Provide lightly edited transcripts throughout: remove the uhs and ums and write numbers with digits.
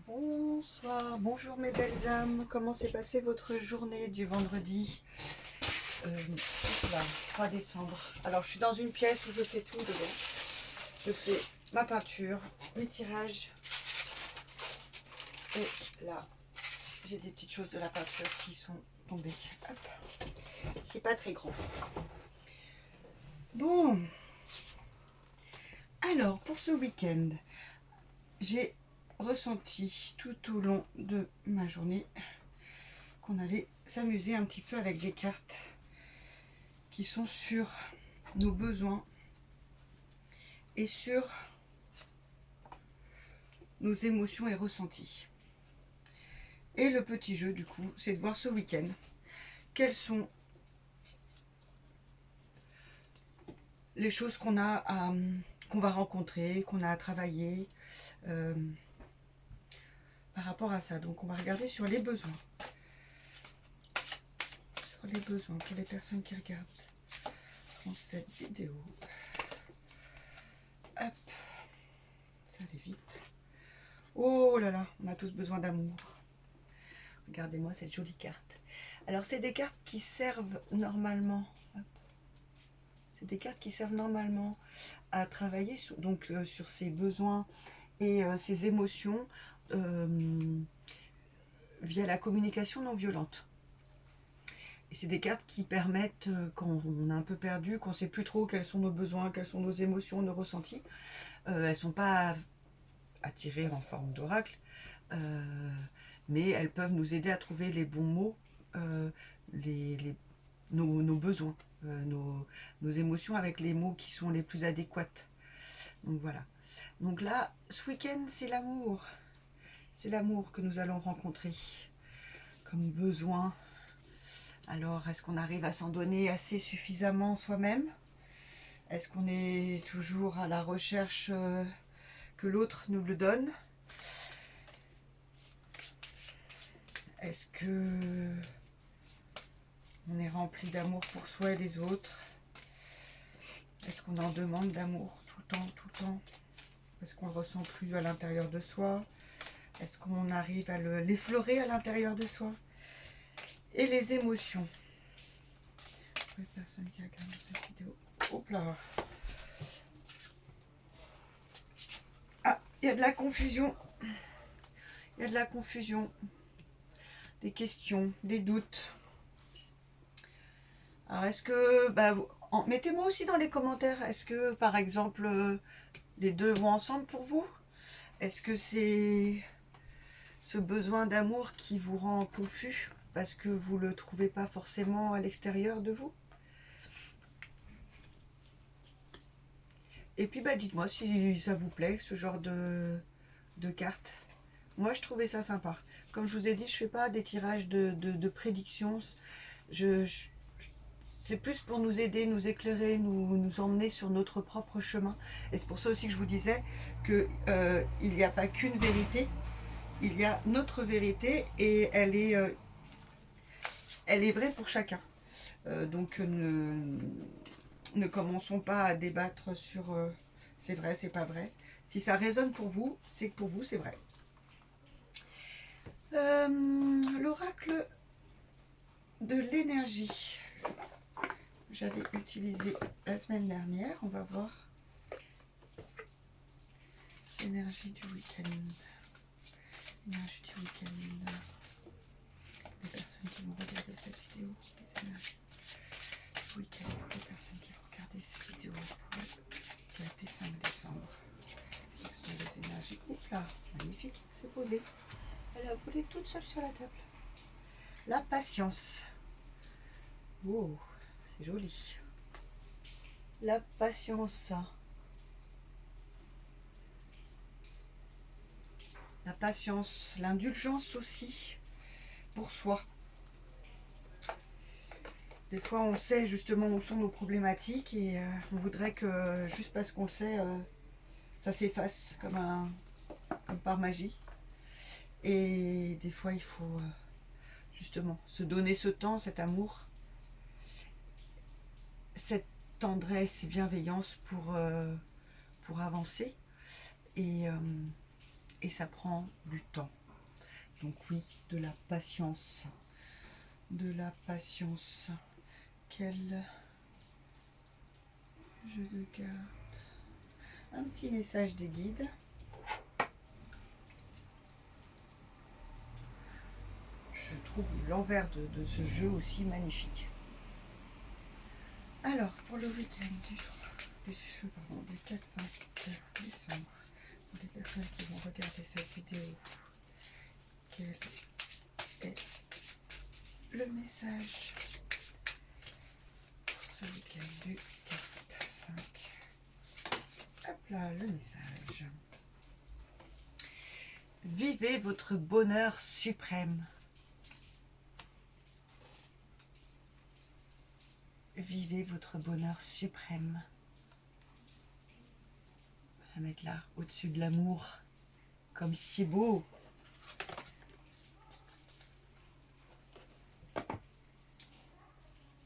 Bonsoir, bonjour mes belles âmes, comment s'est passée votre journée du vendredi là, 3 décembre. Alors je suis dans une pièce où je fais tout dedans. Je fais ma peinture, mes tirages. Et là, j'ai des petites choses de la peinture qui sont tombées. C'est pas très grand. Bon, alors pour ce week-end, j'ai ressenti tout au long de ma journée qu'on allait s'amuser un petit peu avec des cartes qui sont sur nos besoins et sur nos émotions et ressentis. Et le petit jeu du coup, c'est de voir ce week-end quelles sont les choses qu'on va rencontrer, qu'on a à travailler par rapport à ça. Donc on va regarder sur les besoins. Sur les besoins pour les personnes qui regardent cette vidéo. Hop, ça allait vite. Oh là là, on a tous besoin d'amour. Regardez-moi cette jolie carte. Alors c'est des cartes qui servent normalement. C'est des cartes qui servent normalement à travailler sur ses besoins et ses émotions via la communication non violente. Et c'est des cartes qui permettent, quand on est un peu perdu, qu'on ne sait plus trop quels sont nos besoins, quelles sont nos émotions, nos ressentis. Elles ne sont pas à tirer en forme d'oracle, mais elles peuvent nous aider à trouver les bons mots, nos besoins, nos émotions avec les mots qui sont les plus adéquates. Donc voilà. Donc là, ce week-end, c'est l'amour. C'est l'amour que nous allons rencontrer comme besoin. Alors, est-ce qu'on arrive à s'en donner assez suffisamment soi-même? Est-ce qu'on est toujours à la recherche que l'autre nous le donne? Est-ce que on est rempli d'amour pour soi et les autres? Est-ce qu'on en demande d'amour tout le temps? Est-ce qu'on le ressent plus à l'intérieur de soi? Est-ce qu'on arrive à l'effleurer à l'intérieur de soi? Et les émotions. Pour les personnes qui regardent cette vidéo. Hop là. Ah, il y a de la confusion. Il y a de la confusion. Des questions, des doutes. Alors est-ce que... mettez-moi aussi dans les commentaires. Est-ce que par exemple les deux vont ensemble pour vous? Est-ce que c'est ce besoin d'amour qui vous rend confus parce que vous ne le trouvez pas forcément à l'extérieur de vous? Et puis dites-moi si ça vous plaît, ce genre de cartes. Moi je trouvais ça sympa. Comme je vous ai dit, je ne fais pas des tirages de prédictions. C'est plus pour nous aider, nous éclairer, nous emmener sur notre propre chemin. Et c'est pour ça aussi que je vous disais qu'il n'y a pas qu'une vérité. Il y a notre vérité et elle est vraie pour chacun. Donc ne commençons pas à débattre sur c'est vrai, c'est pas vrai. Si ça résonne pour vous, c'est que pour vous c'est vrai. L'oracle de l'énergie. J'avais utilisé la semaine dernière. On va voir l'énergie du week-end. L'énergie du week-end. Les personnes qui vont regarder cette vidéo. Les énergies du week-end pour les personnes qui vont regarder cette vidéo pour le 5 décembre. Ce sont les énergies. Oups là, magnifique, c'est posé. Elle a volé toute seule sur la table. La patience. Oh, c'est joli. La patience. La patience, l'indulgence aussi pour soi. Des fois, on sait justement où sont nos problématiques et on voudrait que juste parce qu'on le sait, ça s'efface comme par magie. Et des fois, il faut justement se donner ce temps, cet amour, cette tendresse et bienveillance pour avancer. Et ça prend du temps. Donc oui, de la patience. De la patience. Quel jeu de cartes. Un petit message des guides. Je trouve l'envers de ce jeu aussi magnifique. Alors, pour le week-end du 4-5 décembre, pour les personnes qui vont regarder cette vidéo, quel est le message pour ce week-end du 4-5? Hop là, le message. Vivez votre bonheur suprême. Vivez votre bonheur suprême. On va mettre là, au-dessus de l'amour. Comme c'est beau.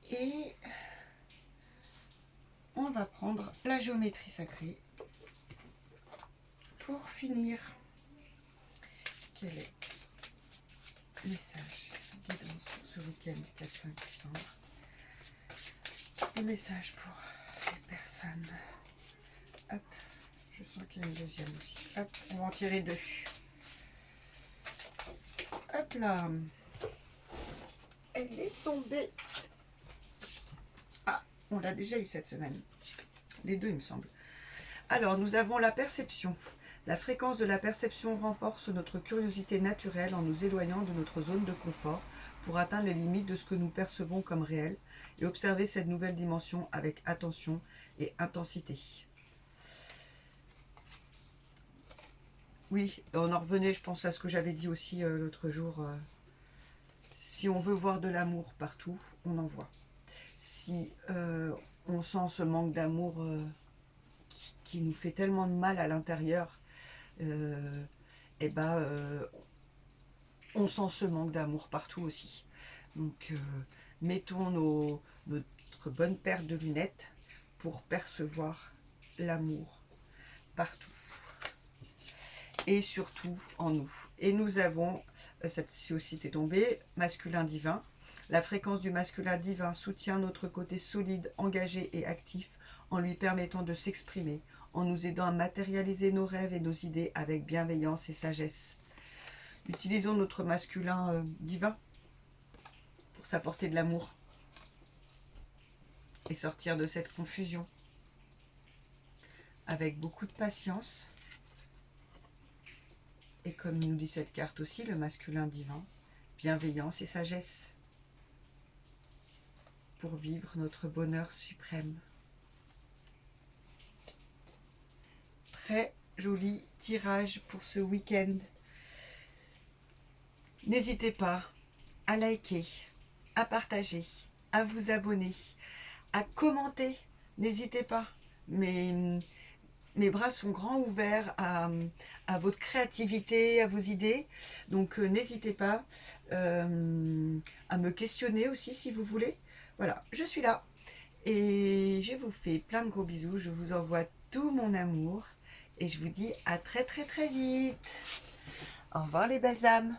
Et on va prendre la géométrie sacrée pour finir. Quel est le message guidance pour ce week-end du 4-5 décembre? Le message pour les personnes. Hop, je sens qu'il y a une deuxième aussi. Hop, on va en tirer deux. Hop là. Elle est tombée. Ah, on l'a déjà eu cette semaine. Les deux, il me semble. Alors, nous avons la perception. La fréquence de la perception renforce notre curiosité naturelle en nous éloignant de notre zone de confort pour atteindre les limites de ce que nous percevons comme réel et observer cette nouvelle dimension avec attention et intensité. Oui, on en revenait, je pense, à ce que j'avais dit aussi l'autre jour. Si on veut voir de l'amour partout, on en voit. Si on sent ce manque d'amour qui nous fait tellement de mal à l'intérieur, on sent ce manque d'amour partout aussi. Donc mettons notre bonne paire de lunettes pour percevoir l'amour partout et surtout en nous. Et nous avons, cette aussi est tombée, masculin divin. La fréquence du masculin divin soutient notre côté solide, engagé et actif en lui permettant de s'exprimer, en nous aidant à matérialiser nos rêves et nos idées avec bienveillance et sagesse. Utilisons notre masculin divin pour s'apporter de l'amour et sortir de cette confusion avec beaucoup de patience. Et comme nous dit cette carte aussi, le masculin divin, bienveillance et sagesse pour vivre notre bonheur suprême. Très joli tirage pour ce week-end. N'hésitez pas à liker, à partager, à vous abonner, à commenter. N'hésitez pas. Mes bras sont grands ouverts à votre créativité, à vos idées. Donc n'hésitez pas à me questionner aussi si vous voulez. Voilà, je suis là. Et je vous fais plein de gros bisous. Je vous envoie tout mon amour. Et je vous dis à très très très vite. Au revoir les belles âmes.